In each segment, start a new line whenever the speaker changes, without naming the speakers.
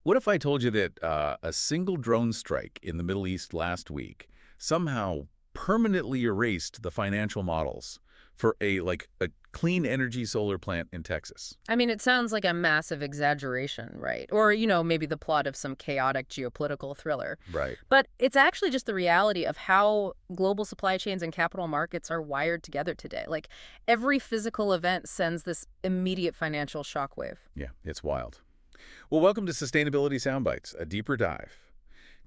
What if I told you that a single drone strike in the Middle East last week somehow permanently erased the financial models for a clean energy solar plant in Texas?
I mean, it sounds like a massive exaggeration, right? Or, maybe the plot of some chaotic geopolitical thriller.
Right.
But it's actually just the reality of how global supply chains and capital markets are wired together today. Like, every physical event sends this immediate financial shockwave.
Yeah, it's wild. Well, welcome to Sustainability Soundbites, a deeper dive.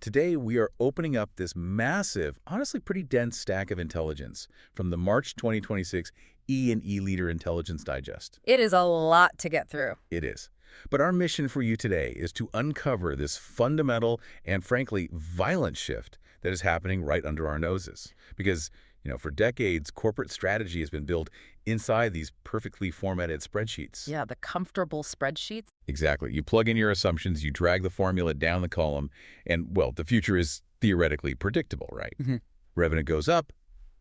Today, we are opening up this massive, honestly pretty dense stack of intelligence from the March 2026 E&E Leader Intelligence Digest.
It is a lot to get through.
It is. But our mission for you today is to uncover this fundamental and, frankly, violent shift that is happening right under our noses. Because, for decades, corporate strategy has been built inside these perfectly formatted spreadsheets.
Yeah, the comfortable spreadsheets.
Exactly. You plug in your assumptions, you drag the formula down the column, and, well, the future is theoretically predictable, right? Revenue goes up,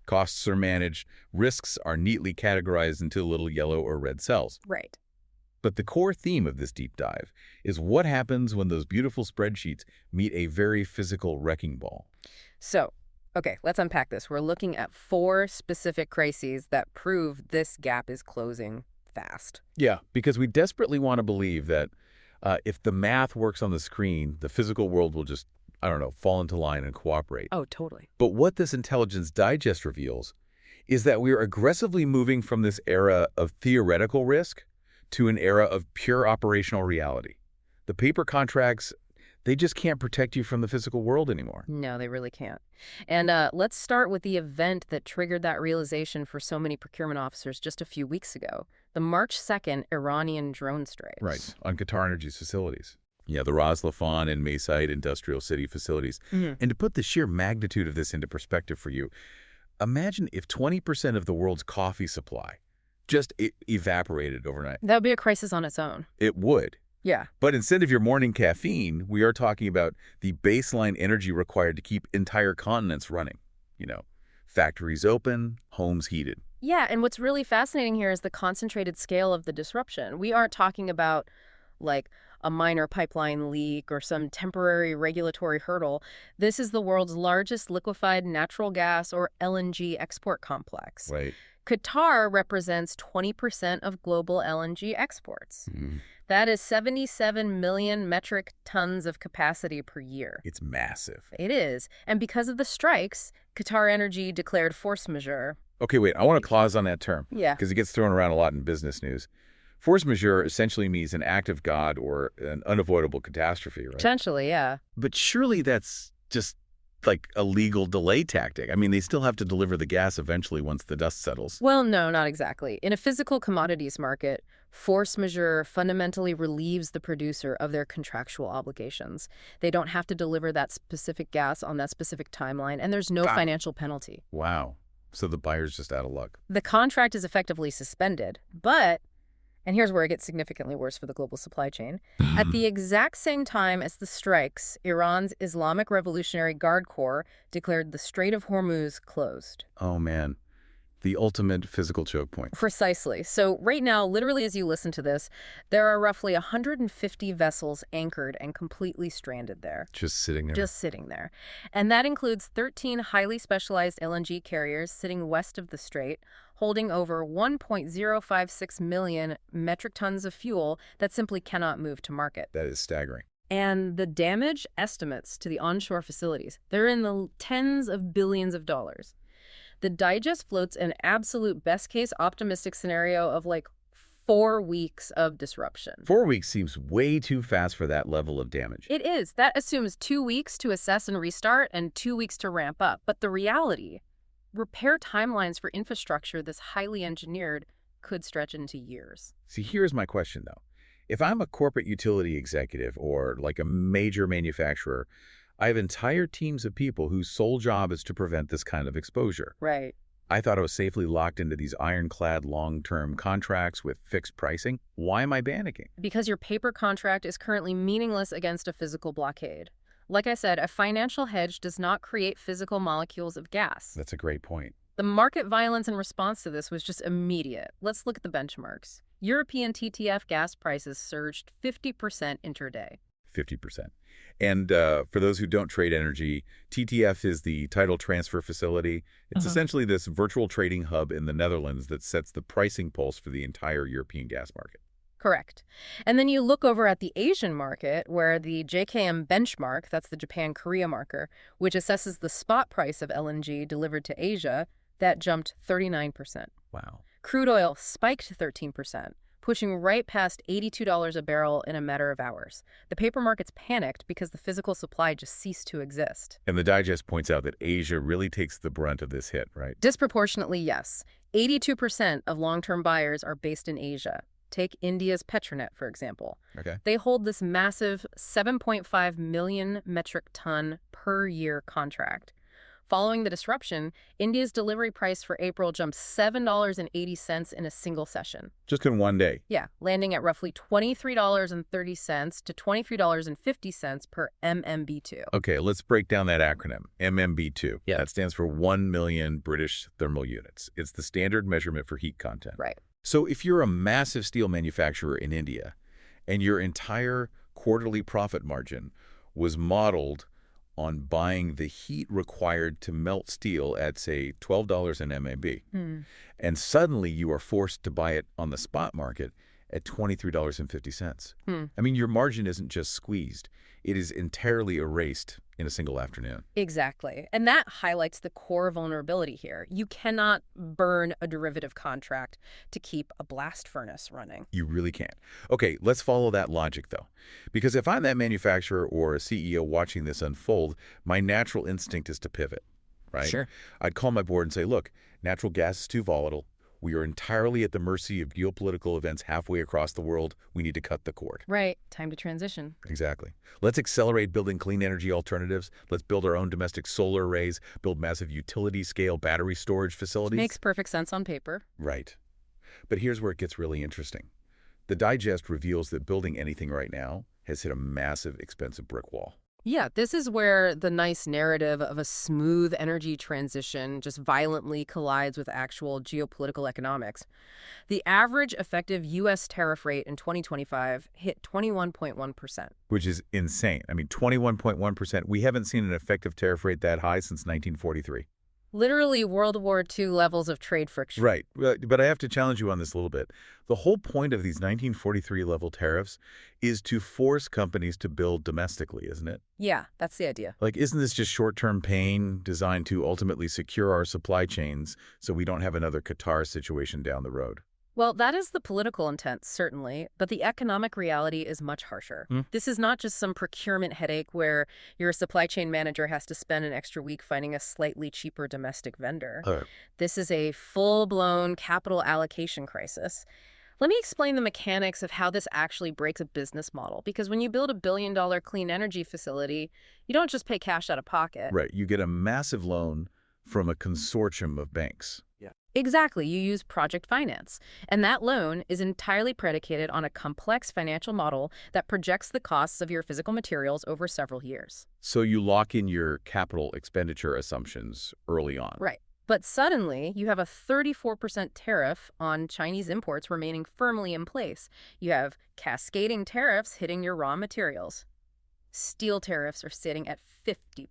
costs are managed, risks are neatly categorized into little yellow or red cells.
Right.
But the core theme of this deep dive is what happens when those beautiful spreadsheets meet a very physical wrecking ball.
So, okay, let's unpack this. We're looking at 4 specific crises that prove this gap is closing fast.
Yeah, because we desperately want to believe that if the math works on the screen, the physical world will just, fall into line and cooperate.
Oh, totally.
But what this Intelligence Digest reveals is that we are aggressively moving from this era of theoretical risk to an era of pure operational reality. The paper contracts, they just can't protect you from the physical world anymore.
No, they really can't. And let's start with the event that triggered that realization for so many procurement officers just a few weeks ago. The March 2nd Iranian drone strikes.
Right, on Qatar LNG's facilities. Yeah, the Ras Laffan and Maysaid industrial city facilities. And to put the sheer magnitude of this into perspective for you, imagine if 20% of the world's coffee supply just evaporated overnight.
That would be a crisis on its own.
It would.
Yeah.
But instead of your morning caffeine, we are talking about the baseline energy required to keep entire continents running. Factories open, homes heated.
Yeah, and what's really fascinating here is the concentrated scale of the disruption. We aren't talking about, like, a minor pipeline leak or some temporary regulatory hurdle. This is the world's largest liquefied natural gas, or LNG, export complex.
Right.
Qatar represents 20% of global LNG exports. That is 77 million metric tons of capacity per year.
It's massive.
It is. And because of the strikes, Qatar Energy declared force majeure.
Okay, wait, I want a clause on that term.
Yeah.
Because it gets thrown around a lot in business news. Force majeure essentially means an act of God or an unavoidable catastrophe, right?
Potentially, yeah.
But surely that's just like a legal delay tactic. I mean, they still have to deliver the gas eventually once the dust settles.
Well, no, not exactly. In a physical commodities market, force majeure fundamentally relieves the producer of their contractual obligations. They don't have to deliver that specific gas on that specific timeline, and there's no financial penalty.
Wow. So the buyer's just out of luck.
The contract is effectively suspended, but, and here's where it gets significantly worse for the global supply chain, at the exact same time as the strikes, Iran's Islamic Revolutionary Guard Corps declared the Strait of Hormuz closed.
Oh, man. The ultimate physical choke point.
Precisely. So right now, literally as you listen to this, there are roughly 150 vessels anchored and completely stranded there.
Just sitting there.
Just sitting there. And that includes 13 highly specialized LNG carriers sitting west of the strait, holding over 1.056 million metric tons of fuel that simply cannot move to market.
That is staggering.
And the damage estimates to the onshore facilities, they're in the tens of billions of dollars. The digest floats an absolute best-case optimistic scenario of like 4 weeks of disruption.
4 weeks seems way too fast for that level of damage.
It is. That assumes 2 weeks to assess and restart and 2 weeks to ramp up. But the reality, repair timelines for infrastructure this highly engineered could stretch into years.
See, here's my question, though. If I'm a corporate utility executive or like a major manufacturer, I have entire teams of people whose sole job is to prevent this kind of exposure.
Right.
I thought I was safely locked into these ironclad long-term contracts with fixed pricing. Why am I panicking?
Because your paper contract is currently meaningless against a physical blockade. Like I said, a financial hedge does not create physical molecules of gas.
That's a great point.
The market violence in response to this was just immediate. Let's look at the benchmarks. European TTF gas prices surged 50% intraday.
50%. And for those who don't trade energy, TTF is the title transfer facility. It's essentially this virtual trading hub in the Netherlands that sets the pricing pulse for the entire European gas market.
Correct. And then you look over at the Asian market where the JKM benchmark, that's the Japan-Korea marker, which assesses the spot price of LNG delivered to Asia, that jumped 39%.
Wow.
Crude oil spiked 13%, pushing right past $82 a barrel in a matter of hours. The paper markets panicked because the physical supply just ceased to exist.
And the digest points out that Asia really takes the brunt of this hit, right?
Disproportionately, yes. 82% of long-term buyers are based in Asia. Take India's Petronet, for example.
Okay.
They hold this massive 7.5 million metric ton per year contract. Following the disruption, India's delivery price for April jumped $7.80 in a single session.
Just in one day.
Yeah, landing at roughly $23.30 to $23.50 per MMB2.
Okay, let's break down that acronym, MMB2.
Yeah.
That stands for 1 million British thermal units. It's the standard measurement for heat content.
Right.
So if you're a massive steel manufacturer in India and your entire quarterly profit margin was modeled on buying the heat required to melt steel at, say, $12 an MMB, and suddenly you are forced to buy it on the spot market at $23.50. I mean, your margin isn't just squeezed. It is entirely erased in a single afternoon.
Exactly. And that highlights the core vulnerability here. You cannot burn a derivative contract to keep a blast furnace running.
You really can't. Okay, let's follow that logic, though. Because if I'm that manufacturer or a CEO watching this unfold, my natural instinct is to pivot, right?
Sure.
I'd call my board and say, look, natural gas is too volatile. We are entirely at the mercy of geopolitical events halfway across the world. We need to cut the cord.
Right. Time to transition.
Exactly. Let's accelerate building clean energy alternatives. Let's build our own domestic solar arrays, build massive utility-scale battery storage facilities.
Makes perfect sense on paper.
Right. But here's where it gets really interesting. The digest reveals that building anything right now has hit a massive, expensive brick wall.
Yeah, this is where the nice narrative of a smooth energy transition just violently collides with actual geopolitical economics. The average effective U.S. tariff rate in 2025 hit 21.1%.
Which is insane. I mean, 21.1%. We haven't seen an effective tariff rate that high since 1943.
Literally World War II levels of trade friction.
Right. But I have to challenge you on this a little bit. The whole point of these 1943-level tariffs is to force companies to build domestically, isn't it?
Yeah, that's the idea.
Like, isn't this just short-term pain designed to ultimately secure our supply chains so we don't have another Qatar situation down the road?
Well, that is the political intent, certainly, but the economic reality is much harsher. This is not just some procurement headache where your supply chain manager has to spend an extra week finding a slightly cheaper domestic vendor. This is a full-blown capital allocation crisis. Let me explain the mechanics of how this actually breaks a business model, because when you build a billion-dollar clean energy facility, you don't just pay cash out of pocket.
Right. You get a massive loan from a consortium of banks.
Exactly. You use project finance. And that loan is entirely predicated on a complex financial model that projects the costs of your physical materials over several years.
So you lock in your capital expenditure assumptions early on.
Right. But suddenly, you have a 34% tariff on Chinese imports remaining firmly in place. You have cascading tariffs hitting your raw materials. Steel tariffs are sitting at 50%.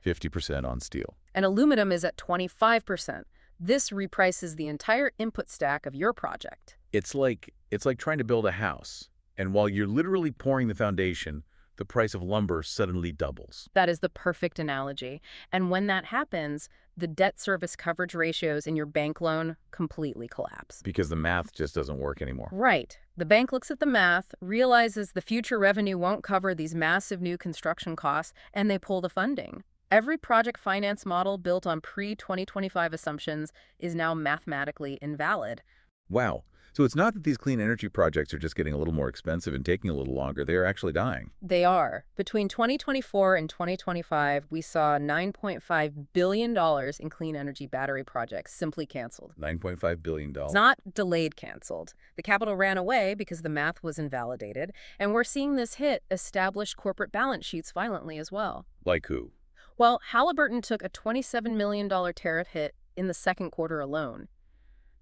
50% on steel.
And aluminum is at 25%. This reprices the entire input stack of your project.
It's like trying to build a house, and while you're literally pouring the foundation, the price of lumber suddenly doubles.
That is the perfect analogy. And when that happens, the debt service coverage ratios in your bank loan completely collapse.
Because the math just doesn't work anymore.
Right. The bank looks at the math, realizes the future revenue won't cover these massive new construction costs, and they pull the funding. Every project finance model built on pre-2025 assumptions is now mathematically invalid.
Wow. So it's not that these clean energy projects are just getting a little more expensive and taking a little longer. They are actually dying.
They are. Between 2024 and 2025, we saw $9.5 billion in clean energy battery projects simply canceled.
$9.5 billion.
It's not delayed canceled. The capital ran away because the math was invalidated, and we're seeing this hit established corporate balance sheets violently as well.
Like who?
Well, Chaberton took a $27 million tariff hit in the second quarter alone.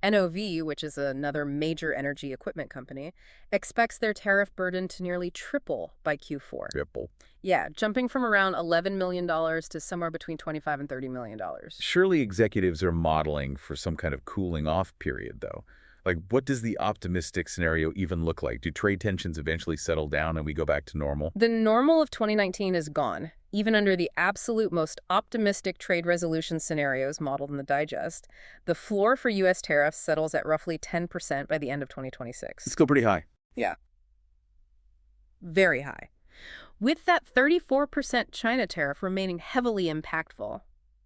NOV, which is another major energy equipment company, expects their tariff burden to nearly triple by Q4.
Triple.
Yeah, jumping from around $11 million to somewhere between $25 and $30 million.
Surely executives are modeling for some kind of cooling off period, though. Like, what does the optimistic scenario even look like? Do trade tensions eventually settle down and we go back to normal?
The normal of 2019 is gone. Even under the absolute most optimistic trade resolution scenarios modeled in the digest, the floor for U.S. tariffs settles at roughly 10% by the end of 2026.
It's still pretty high.
Yeah. Very high. With that 34% China tariff remaining heavily impactful,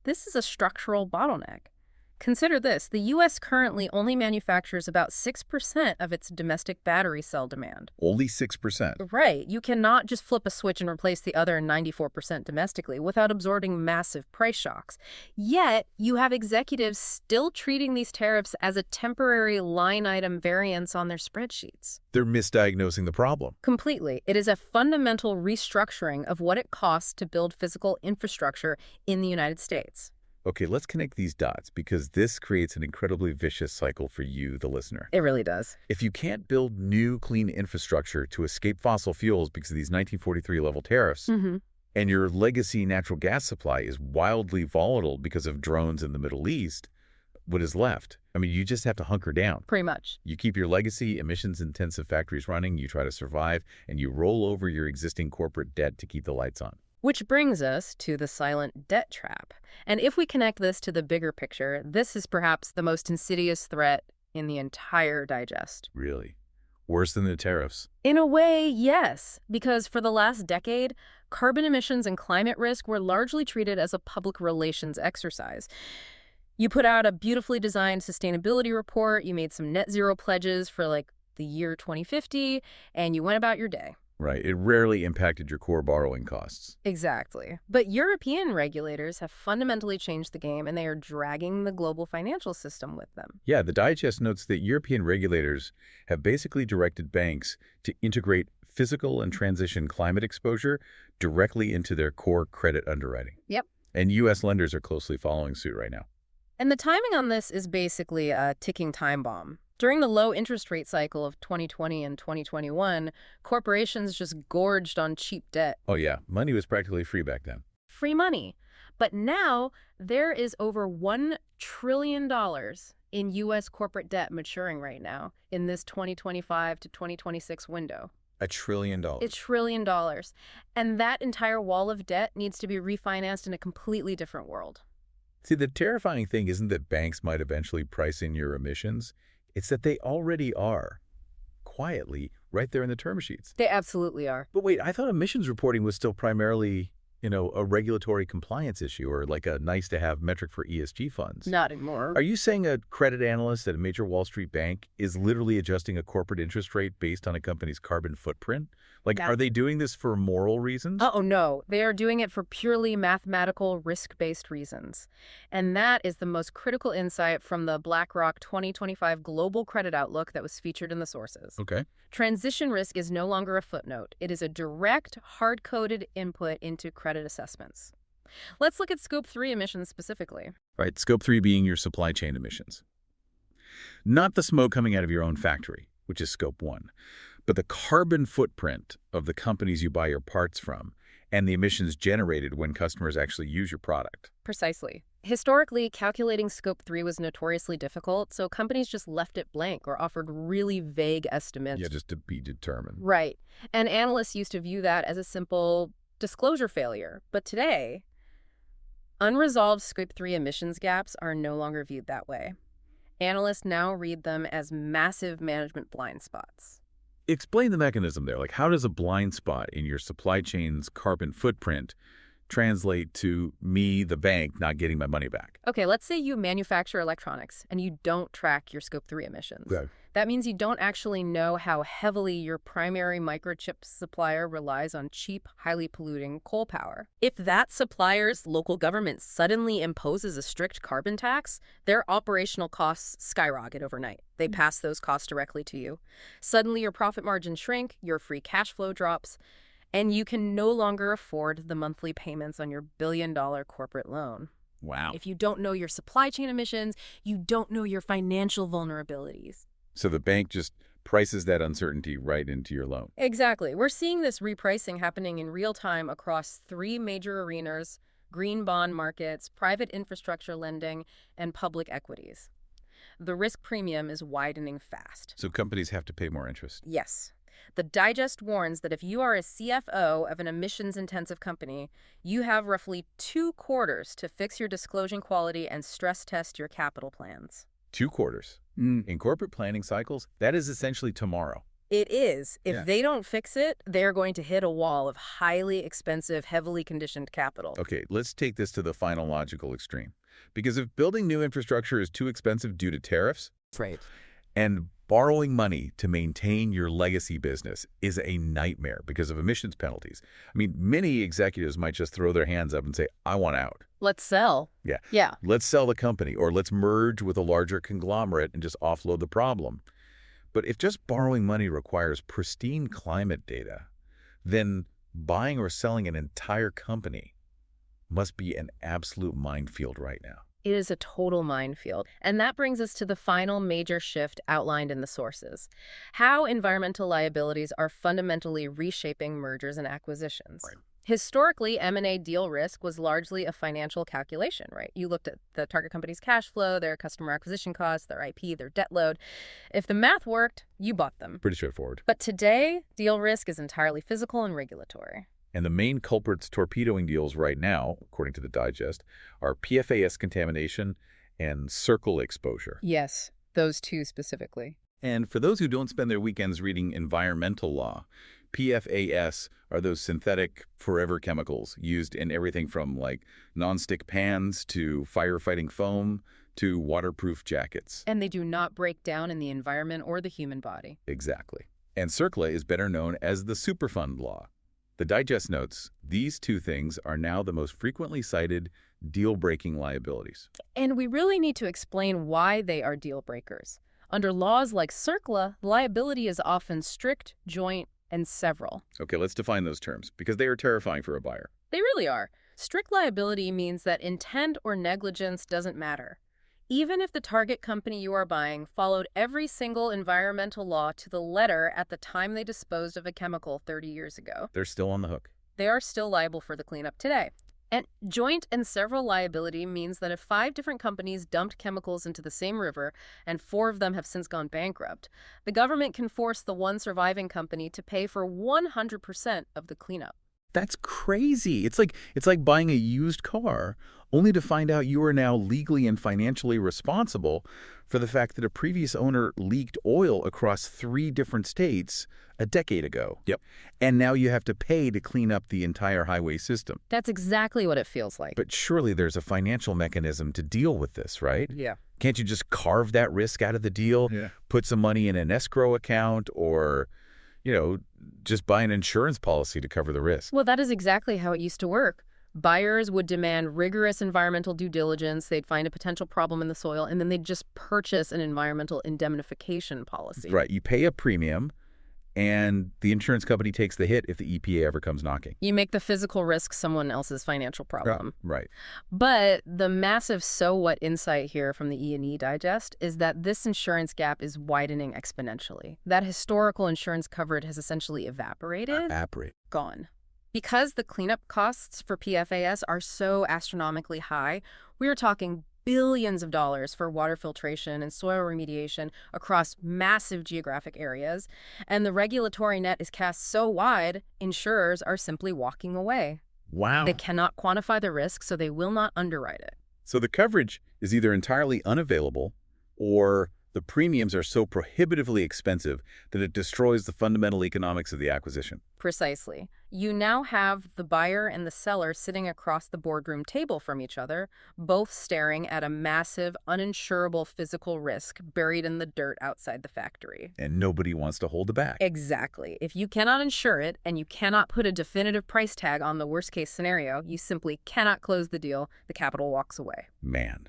this is a structural bottleneck. Consider this, the U.S. currently only manufactures about 6% of its domestic battery cell demand.
Only 6%.
Right. You cannot just flip a switch and replace the other 94% domestically without absorbing massive price shocks. Yet, you have executives still treating these tariffs as a temporary line item variance on their spreadsheets.
They're misdiagnosing the problem.
Completely. It is a fundamental restructuring of what it costs to build physical infrastructure in the United States.
Okay, let's connect these dots because this creates an incredibly vicious cycle for you, the listener.
It really does.
If you can't build new, clean infrastructure to escape fossil fuels because of these 1943-level tariffs, and your legacy natural gas supply is wildly volatile because of drones in the Middle East, what is left? I mean, you just have to hunker down.
Pretty much.
You keep your legacy, emissions-intensive factories running, you try to survive, and you roll over your existing corporate debt to keep the lights on.
Which brings us to the silent debt trap. And if we connect this to the bigger picture, this is perhaps the most insidious threat in the entire digest.
Really? Worse than the tariffs?
In a way, yes. Because for the last decade, carbon emissions and climate risk were largely treated as a public relations exercise. You put out a beautifully designed sustainability report, you made some net zero pledges for the year 2050, and you went about your day.
Right. It rarely impacted your core borrowing costs.
Exactly. But European regulators have fundamentally changed the game, and they are dragging the global financial system with them.
Yeah, the digest notes that European regulators have basically directed banks to integrate physical and transition climate exposure directly into their core credit underwriting.
Yep.
And U.S. lenders are closely following suit right now.
And the timing on this is basically a ticking time bomb. During the low interest rate cycle of 2020 and 2021, corporations just gorged on cheap debt.
Oh yeah, money was practically free back then.
Free money. But now there is over $1 trillion in U.S. corporate debt maturing right now in this 2025 to 2026 window.
$1 trillion.
$1 trillion. And that entire wall of debt needs to be refinanced in a completely different world.
See, the terrifying thing isn't that banks might eventually price in your emissions. It's that they already are, quietly, right there in the term sheets.
They absolutely are.
But wait, I thought emissions reporting was still primarily, a regulatory compliance issue or like a nice-to-have metric for ESG funds.
Not anymore.
Are you saying a credit analyst at a major Wall Street bank is literally adjusting a corporate interest rate based on a company's carbon footprint? Are they doing this for moral reasons?
Oh, no. They are doing it for purely mathematical, risk-based reasons. And that is the most critical insight from the BlackRock 2025 Global Credit Outlook that was featured in the sources.
Okay.
Transition risk is no longer a footnote. It is a direct, hard-coded input into credit assessments. Let's look at Scope 3 emissions specifically.
Right, Scope 3 being your supply chain emissions. Not the smoke coming out of your own factory, which is Scope 1. But the carbon footprint of the companies you buy your parts from and the emissions generated when customers actually use your product.
Precisely. Historically, calculating Scope 3 was notoriously difficult, so companies just left it blank or offered really vague estimates.
Yeah, just to be determined.
Right. And analysts used to view that as a simple disclosure failure. But today, unresolved Scope 3 emissions gaps are no longer viewed that way. Analysts now read them as massive management blind spots.
Explain the mechanism there. How does a blind spot in your supply chain's carbon footprint translate to me, the bank, not getting my money back?
Okay, let's say you manufacture electronics and you don't track your Scope 3 emissions.
Okay.
That means you don't actually know how heavily your primary microchip supplier relies on cheap, highly polluting coal power. If that supplier's local government suddenly imposes a strict carbon tax, their operational costs skyrocket overnight. They pass those costs directly to you. Suddenly your profit margins shrink, your free cash flow drops, and you can no longer afford the monthly payments on your billion-dollar corporate loan.
Wow.
If you don't know your supply chain emissions, you don't know your financial vulnerabilities.
So the bank just prices that uncertainty right into your loan.
Exactly. We're seeing this repricing happening in real time across three major arenas: green bond markets, private infrastructure lending, and public equities. The risk premium is widening fast.
So companies have to pay more interest.
Yes. The digest warns that if you are a CFO of an emissions-intensive company, you have roughly 2 quarters to fix your disclosure quality and stress test your capital plans.
2 quarters. In corporate planning cycles, that is essentially tomorrow.
It is. If
Yeah.
they don't fix it, they're going to hit a wall of highly expensive, heavily conditioned capital.
Okay, let's take this to the final logical extreme. Because if building new infrastructure is too expensive due to tariffs,
Right.
and borrowing money to maintain your legacy business is a nightmare because of emissions penalties. I mean, many executives might just throw their hands up and say, I want out.
Let's sell.
Yeah.
Yeah.
Let's sell the company, or let's merge with a larger conglomerate and just offload the problem. But if just borrowing money requires pristine climate data, then buying or selling an entire company must be an absolute minefield right now.
It is a total minefield. And that brings us to the final major shift outlined in the sources: how environmental liabilities are fundamentally reshaping mergers and acquisitions.
Right.
Historically, M&A deal risk was largely a financial calculation, right? You looked at the target company's cash flow, their customer acquisition costs, their IP, their debt load. If the math worked, you bought them.
Pretty straightforward.
But today, deal risk is entirely physical and regulatory.
And the main culprits torpedoing deals right now, according to the digest, are PFAS contamination and circle exposure.
Yes, those two specifically.
And for those who don't spend their weekends reading environmental law, PFAS are those synthetic forever chemicals used in everything from like nonstick pans to firefighting foam to waterproof jackets.
And they do not break down in the environment or the human body.
Exactly. And CERCLA is better known as the Superfund law. The digest notes, these two things are now the most frequently cited deal-breaking liabilities.
And we really need to explain why they are deal breakers. Under laws like CERCLA, liability is often strict, joint, and several.
Okay, let's define those terms, because they are terrifying for a buyer.
They really are. Strict liability means that intent or negligence doesn't matter. Even if the target company you are buying followed every single environmental law to the letter at the time they disposed of a chemical 30 years ago,
They're still on the hook.
they are still liable for the cleanup today. And joint and several liability means that if 5 different companies dumped chemicals into the same river and 4 of them have since gone bankrupt, the government can force the one surviving company to pay for 100% of the cleanup.
That's crazy. It's like buying a used car, only to find out you are now legally and financially responsible for the fact that a previous owner leaked oil across 3 different states a decade ago. Yep. And now you have to pay to clean up the entire highway system.
That's exactly what it feels like.
But surely there's a financial mechanism to deal with this, right?
Yeah.
Can't you just carve that risk out of the deal, put some money in an escrow account, or, just buy an insurance policy to cover the risk?
Well, that is exactly how it used to work. Buyers would demand rigorous environmental due diligence, they'd find a potential problem in the soil, and then they'd just purchase an environmental indemnification policy.
Right. You pay a premium, and the insurance company takes the hit if the EPA ever comes knocking.
You make the physical risk someone else's financial problem.
Right.
But the massive so what insight here from the E&E Digest is that this insurance gap is widening exponentially. That historical insurance coverage has essentially evaporated. Gone. Because the cleanup costs for PFAS are so astronomically high, we are talking billions of dollars for water filtration and soil remediation across massive geographic areas, and the regulatory net is cast so wide, insurers are simply walking away.
Wow.
They cannot quantify the risk, so they will not underwrite it.
So the coverage is either entirely unavailable, or the premiums are so prohibitively expensive that it destroys the fundamental economics of the acquisition.
Precisely. You now have the buyer and the seller sitting across the boardroom table from each other, both staring at a massive, uninsurable physical risk buried in the dirt outside the factory.
And nobody wants to hold the bag.
Exactly. If you cannot insure it and you cannot put a definitive price tag on the worst-case scenario, you simply cannot close the deal. The capital walks away.
Man.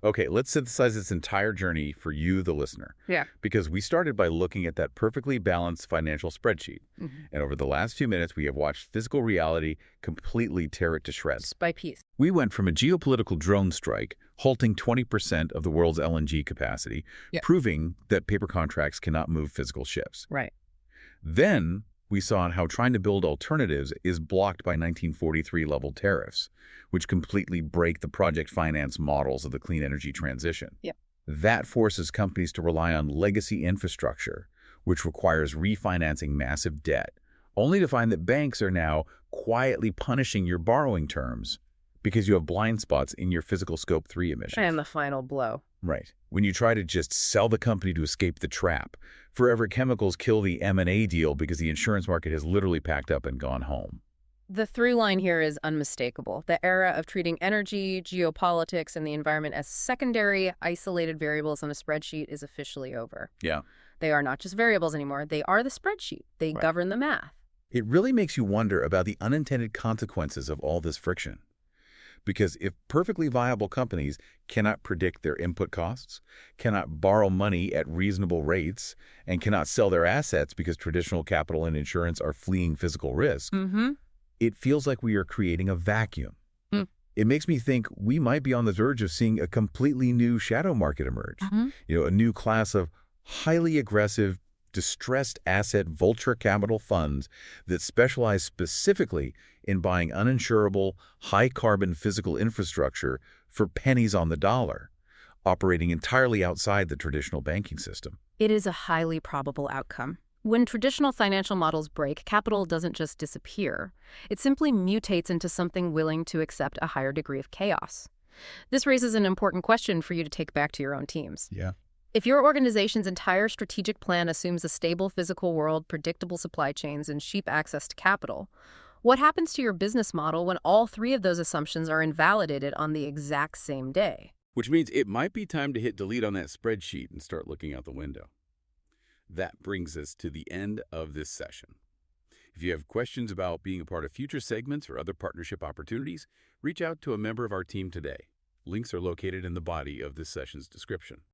Okay, let's synthesize this entire journey for you, the listener.
Yeah.
Because we started by looking at that perfectly balanced financial spreadsheet. And over the last few minutes, we have watched physical reality completely tear it to shreds.
Piece by piece.
We went from a geopolitical drone strike, halting 20% of the world's LNG capacity, proving that paper contracts cannot move physical ships.
Right.
Then we saw how trying to build alternatives is blocked by 1943-level tariffs, which completely break the project finance models of the clean energy transition.
Yep.
That forces companies to rely on legacy infrastructure, which requires refinancing massive debt, only to find that banks are now quietly punishing your borrowing terms because you have blind spots in your physical Scope 3 emissions.
And the final blow.
Right. When you try to just sell the company to escape the trap, Forever Chemicals kill the M&A deal because the insurance market has literally packed up and gone home.
The through line here is unmistakable. The era of treating energy, geopolitics, and the environment as secondary, isolated variables on a spreadsheet is officially over.
Yeah.
They are not just variables anymore. They are the spreadsheet. They govern the math.
It really makes you wonder about the unintended consequences of all this friction. Because if perfectly viable companies cannot predict their input costs, cannot borrow money at reasonable rates, and cannot sell their assets because traditional capital and insurance are fleeing physical risk, it feels like we are creating a vacuum. It makes me think we might be on the verge of seeing a completely new shadow market emerge. A new class of highly aggressive, distressed asset vulture capital funds that specialize specifically in buying uninsurable, high-carbon physical infrastructure for pennies on the dollar, operating entirely outside the traditional banking system.
It is a highly probable outcome. When traditional financial models break, capital doesn't just disappear. It simply mutates into something willing to accept a higher degree of chaos. This raises an important question for you to take back to your own teams.
Yeah.
If your organization's entire strategic plan assumes a stable physical world, predictable supply chains, and cheap access to capital, what happens to your business model when all three of those assumptions are invalidated on the exact same day?
Which means it might be time to hit delete on that spreadsheet and start looking out the window. That brings us to the end of this session. If you have questions about being a part of future segments or other partnership opportunities, reach out to a member of our team today. Links are located in the body of this session's description.